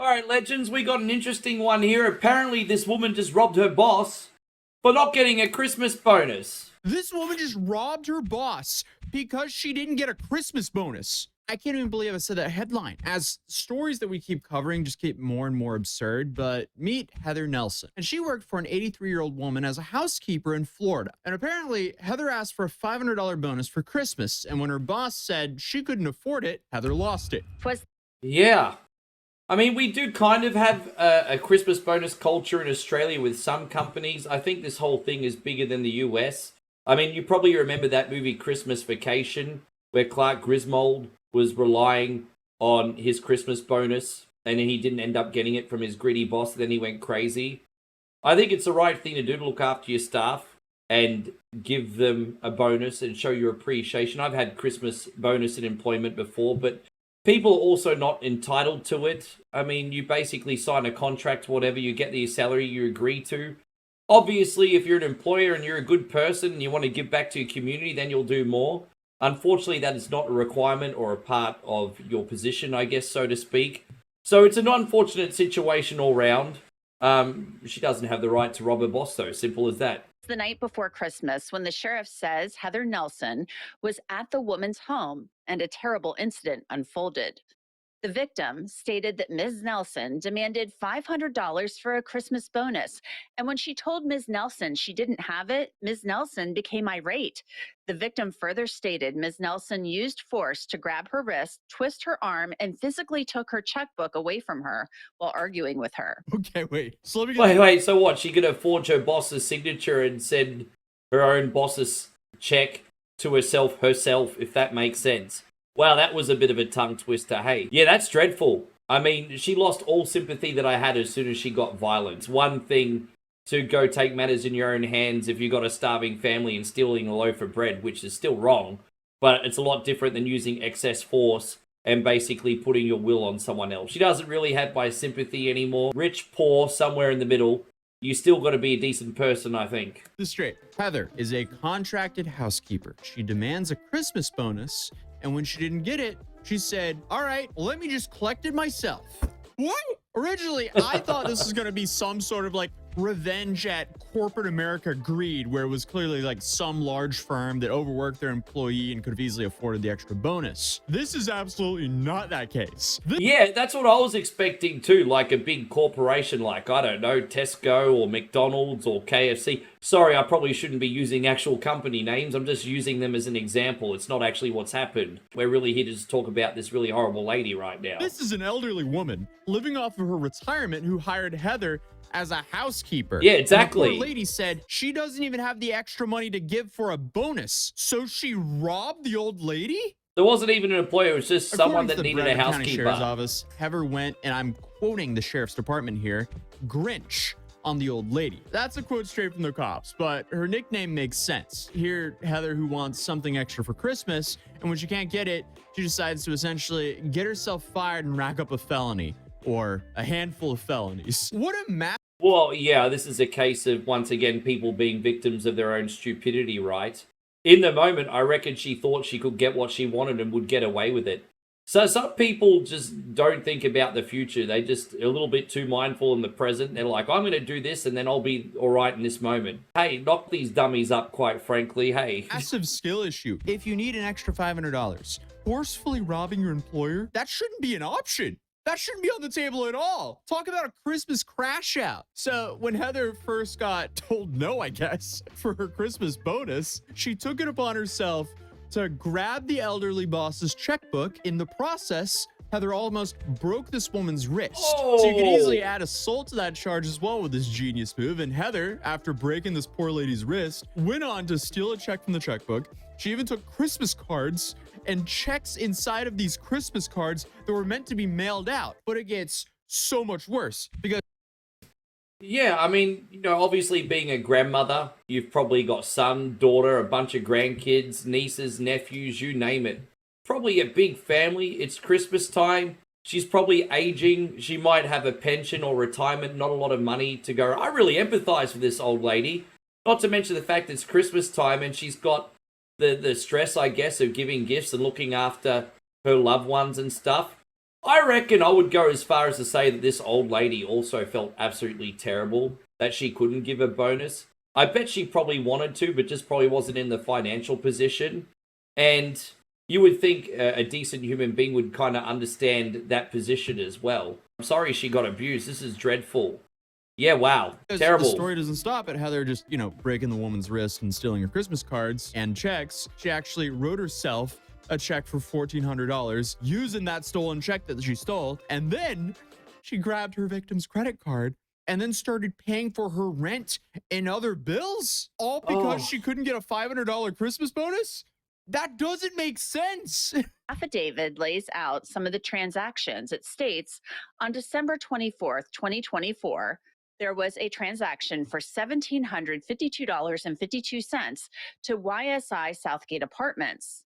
Alright, legends, we got an interesting one here. Apparently, this woman just robbed her boss for not getting a Christmas bonus. This woman just robbed her boss because she didn't get a Christmas bonus. I can't even believe I said that headline. As stories that we keep covering just keep more and more absurd, but meet Heather Nelson. And she worked for an 83-year-old woman as a housekeeper in Florida. And apparently, Heather asked for a $500 bonus for Christmas. And when her boss said she couldn't afford it, Heather lost it. Yeah. I mean, we do kind of have a Christmas bonus culture in Australia with some companies. I think this whole thing is bigger than the US. I mean, you probably remember that movie Christmas Vacation, where Clark Griswold was relying on his Christmas bonus, and then he didn't end up getting it from his greedy boss, then he went crazy. I think it's the right thing to do to look after your staff and give them a bonus and show your appreciation. I've had Christmas bonus in employment before, but people are also not entitled to it. I mean, you basically sign a contract, whatever, you get the salary you agree to. Obviously, if you're an employer and you're a good person and you want to give back to your community, then you'll do more. Unfortunately, that is not a requirement or a part of your position, I guess, so to speak. So it's an unfortunate situation all round. She doesn't have the right to rob her boss, though. Simple as that. The night before Christmas, when the sheriff says Heather Nelson was at the woman's home and a terrible incident unfolded. The victim stated that Ms. Nelson demanded $500 for a Christmas bonus. And when she told Ms. Nelson she didn't have it, Ms. Nelson became irate. The victim further stated Ms. Nelson used force to grab her wrist, twist her arm, and physically took her checkbook away from her while arguing with her. Okay, wait. So let me Wait, so what? She could have forged her boss's signature and send her own boss's check to herself, if that makes sense. Wow, that was a bit of a tongue twister, hey. Yeah, that's dreadful. I mean, she lost all sympathy that I had as soon as she got violence. One thing to go take matters in your own hands if you've got a starving family and stealing a loaf of bread, which is still wrong, but it's a lot different than using excess force and basically putting your will on someone else. She doesn't really have my sympathy anymore. Rich, poor, somewhere in the middle. You still got to be a decent person, I think. this straight. Heather is a contracted housekeeper. She demands a Christmas bonus, and when she didn't get it, she said, all right, let me just collect it myself. What? Originally, I thought this was going to be some sort of like revenge at corporate America greed, where it was clearly like some large firm that overworked their employee and could have easily afforded the extra bonus. This is absolutely not that case. Yeah, that's what I was expecting too, like a big corporation like, I don't know, Tesco or McDonald's or KFC. Sorry, I probably shouldn't be using actual company names. I'm just using them as an example. It's not actually what's happened. We're really here to just talk about this really horrible lady right now. This is an elderly woman living off of her retirement who hired Heather as a housekeeper. Yeah, exactly. And the poor lady said she doesn't even have the extra money to give for a bonus. So she robbed the old lady? There wasn't even an employer, it was just someone that needed a County housekeeper. Sheriff's Office, Heather went, and I'm quoting the sheriff's department here, Grinch on the old lady. That's a quote straight from the cops, but her nickname makes sense. Here, Heather, who wants something extra for Christmas, and when she can't get it, she decides to essentially get herself fired and rack up a felony, or a handful of felonies. What a Well, yeah, this is a case of, once again, people being victims of their own stupidity, right? In the moment, I reckon she thought she could get what she wanted and would get away with it. So some people just don't think about the future. They just are a little bit too mindful in the present. They're like, I'm going to do this and then I'll be all right in this moment. Hey, knock these dummies up, quite frankly. Hey. massive skill issue. If you need an extra $500, forcefully robbing your employer, that shouldn't be an option. That shouldn't be on the table at all. Talk about a Christmas crash out. So when Heather first got told no, I guess, for her Christmas bonus, she took it upon herself to grab the elderly boss's checkbook. In the process, Heather almost broke this woman's wrist. So you can easily add assault to that charge as well with this genius move. And Heather, after breaking this poor lady's wrist, went on to steal a check from the checkbook. She even took Christmas cards and checks inside of these Christmas cards that were meant to be mailed out. But it gets so much worse because... Yeah, I mean, you know, obviously being a grandmother, you've probably got son, daughter, a bunch of grandkids, nieces, nephews, you name it. Probably a big family. It's Christmas time. She's probably aging. She might have a pension or retirement, not a lot of money to go. I really empathize with this old lady. Not to mention the fact it's Christmas time and she's got the stress, I guess, of giving gifts and looking after her loved ones and stuff. I reckon I would go as far as to say that this old lady also felt absolutely terrible that she couldn't give a bonus. I bet she probably wanted to, but just probably wasn't in the financial position. And you would think a decent human being would kind of understand that position as well. I'm sorry she got abused. This is dreadful. Yeah, wow. Terrible. The story doesn't stop at Heather just, breaking the woman's wrist and stealing her Christmas cards and checks. She actually wrote herself a check for $1,400 using that stolen check that she stole. And then she grabbed her victim's credit card and then started paying for her rent and other bills, all because she couldn't get a $500 Christmas bonus? That doesn't make sense. Affidavit lays out some of the transactions. It states on December 24th, 2024, there was a transaction for $1,752.52 to YSI Southgate Apartments.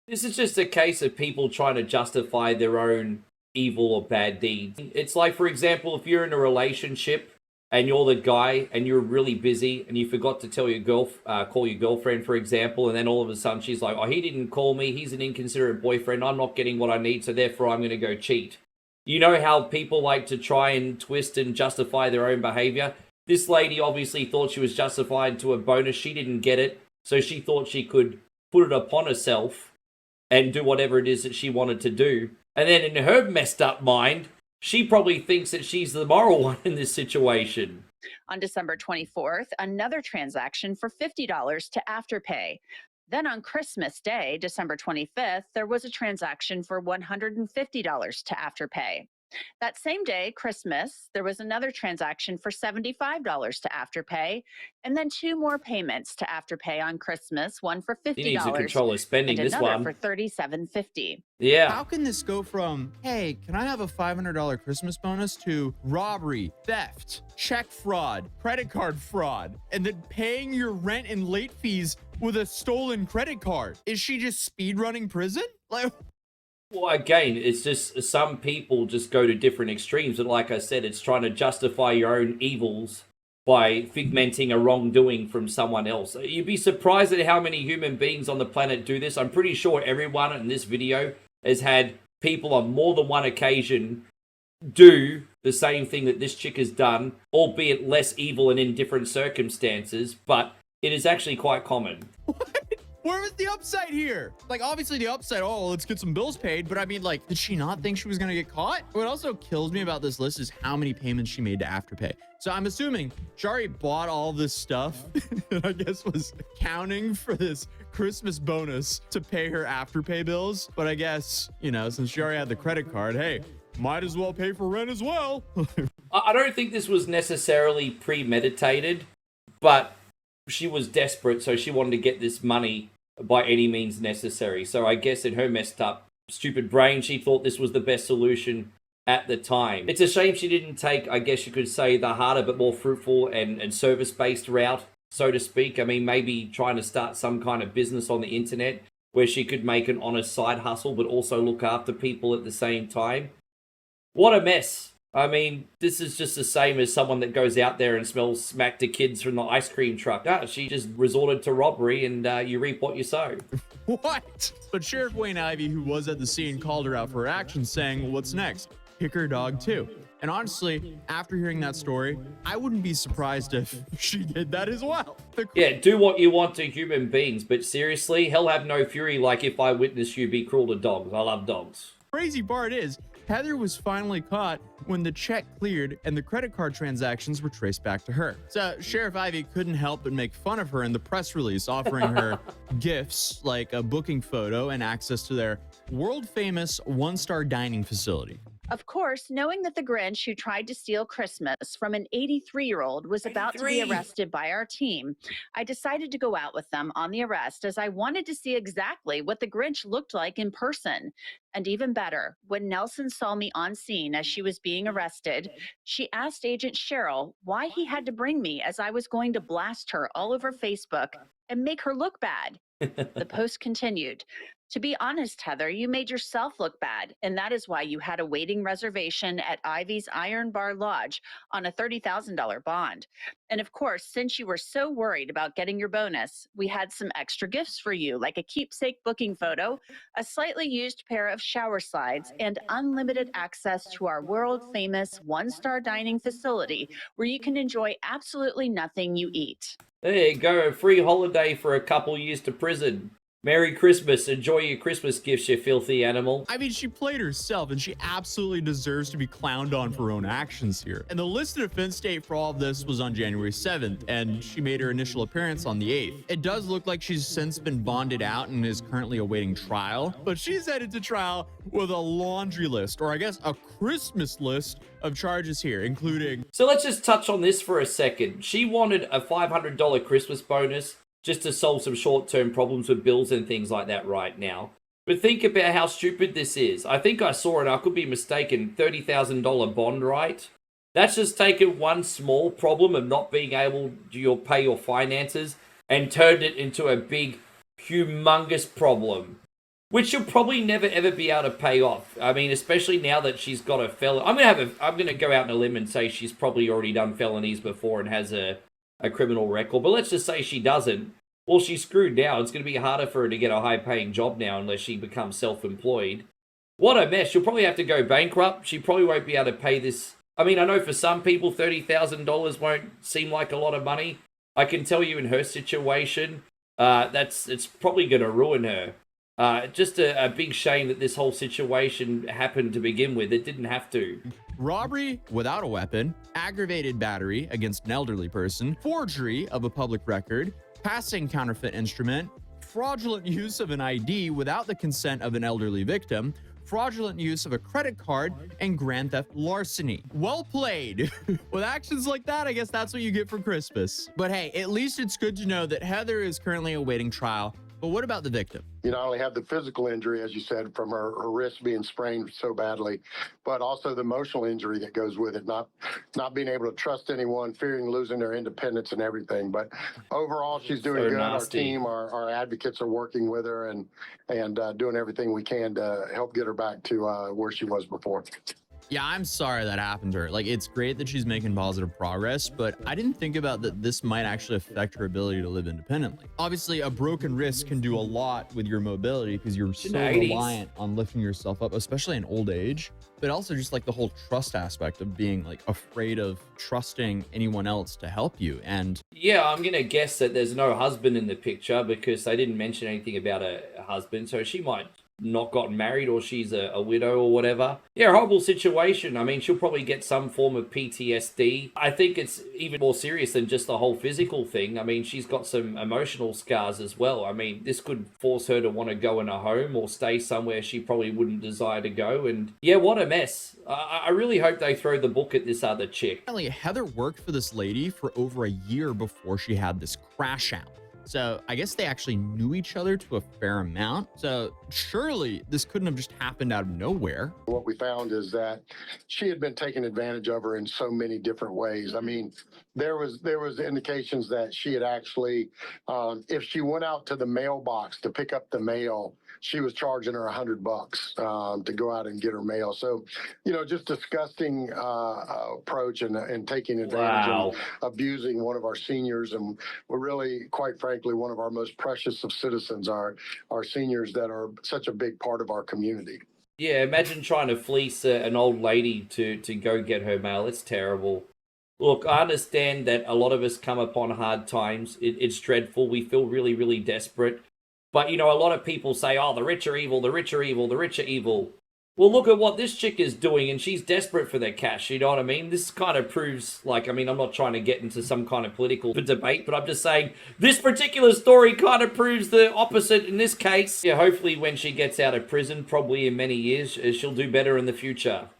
This is just a case of people trying to justify their own evil or bad deeds. It's like, for example, if you're in a relationship and you're the guy and you're really busy and you forgot to tell your call your girlfriend, for example, and then all of a sudden she's like, oh, he didn't call me, he's an inconsiderate boyfriend, I'm not getting what I need, so therefore I'm going to go cheat. You know how people like to try and twist and justify their own behavior? This lady obviously thought she was justified to a bonus. She didn't get it, so she thought she could put it upon herself and do whatever it is that she wanted to do. And then in her messed up mind, she probably thinks that she's the moral one in this situation. On December 24th, another transaction for $50 to Afterpay. Then on Christmas Day, December 25th, there was a transaction for $150 to Afterpay. That same day, Christmas, there was another transaction for $75 to Afterpay, and then two more payments to Afterpay on Christmas, one for $50 He needs to control his spending, and this another one. for $37.50. Yeah. How can this go from, hey, can I have a $500 Christmas bonus to robbery, theft, check fraud, credit card fraud, and then paying your rent and late fees with a stolen credit card? Is she just speedrunning prison? Like, Well, again, it's just some people just go to different extremes. And like I said, it's trying to justify your own evils by figmenting a wrongdoing from someone else. You'd be surprised at how many human beings on the planet do this. I'm pretty sure everyone in this video has had people on more than one occasion do the same thing that this chick has done, albeit less evil and in different circumstances, but it is actually quite common. where was the upside here? Like, obviously the upside, oh, let's get some bills paid. But I mean, like, did she not think she was going to get caught? What also kills me about this list is how many payments she made to Afterpay. So I'm assuming Shari bought all this stuff and I guess was counting for this Christmas bonus to pay her Afterpay bills. But I guess, since she already had the credit card, hey, might as well pay for rent as well. I don't think this was necessarily premeditated, but she was desperate, so she wanted to get this money by any means necessary. So I guess in her messed up, stupid brain, she thought this was the best solution at the time. It's a shame she didn't take, I guess you could say, the harder but more fruitful and service-based route, so to speak. I mean, maybe trying to start some kind of business on the internet where she could make an honest side hustle but also look after people at the same time. What a mess. I mean, this is just the same as someone that goes out there and smells smack to kids from the ice cream truck. She just resorted to robbery, and you reap what you sow. What? But Sheriff Wayne Ivey, who was at the scene, called her out for her actions, saying, well, what's next? Kick her dog too. And honestly, after hearing that story, I wouldn't be surprised if she did that as well. Yeah, do what you want to human beings, but seriously, hell have no fury like if I witness you be cruel to dogs. I love dogs. Crazy part is, Heather was finally caught when the check cleared and the credit card transactions were traced back to her. So Sheriff Ivey couldn't help but make fun of her in the press release, offering her gifts like a booking photo and access to their world-famous one-star dining facility. Of course, knowing that the Grinch who tried to steal Christmas from an 83-year-old was about to be arrested by our team, I decided to go out with them on the arrest as I wanted to see exactly what the Grinch looked like in person. And even better, when Nelson saw me on scene as she was being arrested, she asked Agent Cheryl why he had to bring me as I was going to blast her all over Facebook and make her look bad. The post continued. To be honest, Heather, you made yourself look bad, and that is why you had a waiting reservation at Ivy's Iron Bar Lodge on a $30,000 bond. And of course, since you were so worried about getting your bonus, we had some extra gifts for you, like a keepsake booking photo, a slightly used pair of shower slides, and unlimited access to our world famous one-star dining facility where you can enjoy absolutely nothing you eat. There you go, a free holiday for a couple years to prison. Merry Christmas. Enjoy your Christmas gifts, you filthy animal. I mean, she played herself, and she absolutely deserves to be clowned on for her own actions here. And the listed offense date for all of this was on January 7th, and she made her initial appearance on the 8th. It does look like she's since been bonded out and is currently awaiting trial, but she's headed to trial with a laundry list, or I guess a Christmas list of charges here, including... So let's just touch on this for a second. She wanted a $500 Christmas bonus just to solve some short-term problems with bills and things like that right now. But think about how stupid this is. I think I saw it, I could be mistaken, $30,000 bond, right? That's just taken one small problem of not being able to pay your finances and turned it into a big, humongous problem, which she'll probably never ever be able to pay off. I mean, especially now that she's got a felony. I'm gonna go out on a limb and say she's probably already done felonies before and has a criminal record, but let's just say she doesn't. Well, she's screwed now. It's going to be harder for her to get a high-paying job now unless she becomes self-employed. What a mess. She'll probably have to go bankrupt. She probably won't be able to pay this. I mean, I know for some people, $30,000 won't seem like a lot of money. I can tell you in her situation, it's probably going to ruin her. Just a big shame that this whole situation happened to begin with. It didn't have to. Robbery without a weapon, aggravated battery against an elderly person, forgery of a public record, passing counterfeit instrument, fraudulent use of an ID without the consent of an elderly victim, fraudulent use of a credit card, and grand theft larceny. Well played. With actions like that, I guess that's what you get for Christmas. But hey, at least it's good to know that Heather is currently awaiting trial. But what about the victim? You not only have the physical injury, as you said, from her wrist being sprained so badly, but also the emotional injury that goes with it, not being able to trust anyone, fearing losing their independence and everything. But overall, she's doing good. Nasty. Our team, our advocates are working with her and doing everything we can to help get her back to where she was before. Yeah, I'm sorry that happened to her. Like, it's great that she's making positive progress, but I didn't think about that this might actually affect her ability to live independently. Obviously, a broken wrist can do a lot with your mobility because you're so reliant on lifting yourself up, especially in old age, but also just like the whole trust aspect of being like afraid of trusting anyone else to help you. And yeah, I'm going to guess that there's no husband in the picture because they didn't mention anything about a husband, so she might not gotten married or she's a widow or whatever. Yeah, horrible situation. I mean, she'll probably get some form of PTSD. I think it's even more serious than just the whole physical thing. I mean, she's got some emotional scars as well. I mean, this could force her to want to go in a home or stay somewhere she probably wouldn't desire to go. And yeah, what a mess. I really hope they throw the book at this other chick. apparently Heather worked for this lady for over a year before she had this crash out. So I guess they actually knew each other to a fair amount. So surely this couldn't have just happened out of nowhere. What we found is that she had been taken advantage of her in so many different ways. I mean, there was indications that she had actually, if she went out to the mailbox to pick up the mail, she was charging her $100 to go out and get her mail. So, you know, just disgusting approach and taking advantage and abusing one of our seniors. And we're really, quite frankly, one of our most precious of citizens, our seniors that are such a big part of our community. Yeah, imagine trying to fleece an old lady to go get her mail. It's terrible. Look, I understand that a lot of us come upon hard times. It's dreadful. We feel really, really desperate. But, you know, a lot of people say, oh, the rich are evil, the rich are evil, the rich are evil. Well, look at what this chick is doing, and she's desperate for their cash, you know what I mean? This kind of proves, like, I mean, I'm not trying to get into some kind of political debate, but I'm just saying this particular story kind of proves the opposite in this case. Yeah, hopefully when she gets out of prison, probably in many years, she'll do better in the future.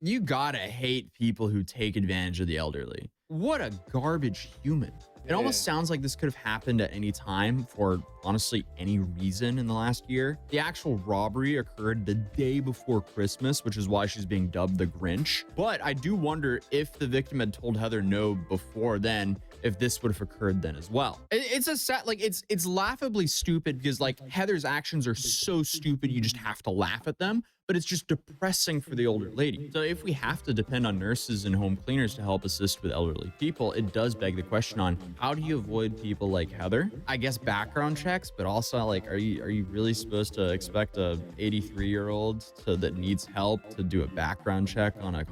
You gotta hate people who take advantage of the elderly. What a garbage human. It almost sounds like this could have happened at any time for honestly any reason in the last year. The actual robbery occurred the day before Christmas, which is why she's being dubbed the Grinch. But I do wonder if the victim had told Heather no before then, if this would have occurred then as well. It's a sad, like it's laughably stupid because like Heather's actions are so stupid you just have to laugh at them, but it's just depressing for the older lady. So if we have to depend on nurses and home cleaners to help assist with elderly people, it does beg the question on how do you avoid people like Heather? I guess background checks, but also like, are you really supposed to expect a 83-year-old that needs help to do a background check on a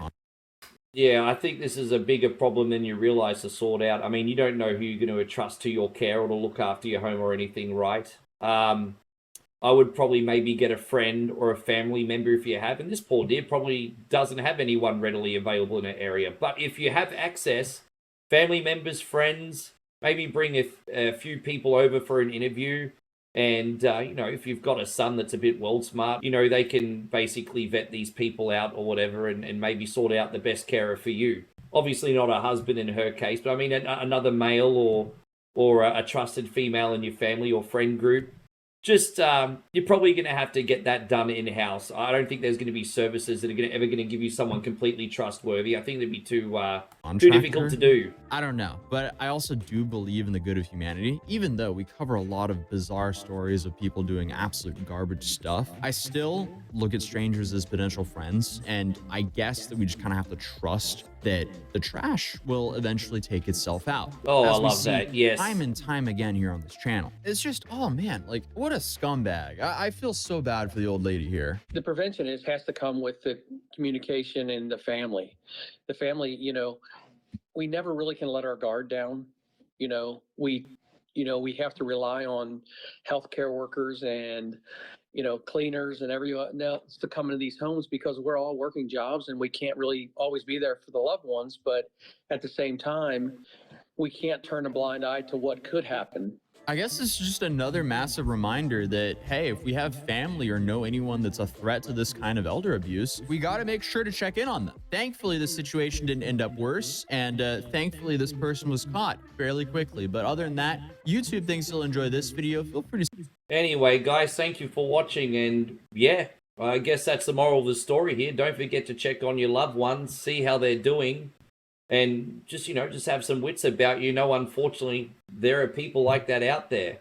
Yeah, I think this is a bigger problem than you realize to sort out. I mean, you don't know who you're going to trust to your care or to look after your home or anything, right? I would probably maybe get a friend or a family member if you have. And this poor dear probably doesn't have anyone readily available in her area. But if you have access, family members, friends, maybe bring a few people over for an interview. And, if you've got a son that's a bit world smart, they can basically vet these people out or whatever and maybe sort out the best carer for you. Obviously not a husband in her case, but I mean another male or a trusted female in your family or friend group. Just, you're probably going to have to get that done in-house. I don't think there's going to be services that are ever going to give you someone completely trustworthy. I think that'd be too difficult to do. I don't know, but I also do believe in the good of humanity. Even though we cover a lot of bizarre stories of people doing absolute garbage stuff, I still look at strangers as potential friends, and I guess that we just kind of have to trust that the trash will eventually take itself out. Oh, I love that. Yes. Time and time again here on this channel. It's just, oh man, like what a scumbag. I feel so bad for the old lady here. The prevention has to come with the communication and the family. The family, we never really can let our guard down. We have to rely on healthcare workers and cleaners and everyone else to come into these homes because we're all working jobs and we can't really always be there for the loved ones. But at the same time, we can't turn a blind eye to what could happen. I guess it's just another massive reminder that, hey, if we have family or know anyone that's a threat to this kind of elder abuse, we got to make sure to check in on them. Thankfully, the situation didn't end up worse, and thankfully, this person was caught fairly quickly. But other than that, YouTube thinks you'll enjoy this video. Feel free to... Anyway, guys, thank you for watching, and yeah, I guess that's the moral of the story here. Don't forget to check on your loved ones, see how they're doing. And just have some wits about you. Unfortunately, there are people like that out there.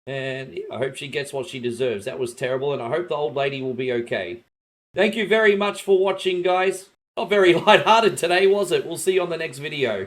And I hope she gets what she deserves. That was terrible, and I hope the old lady will be okay. Thank you very much for watching, guys. Not very lighthearted today, was it? We'll see you on the next video.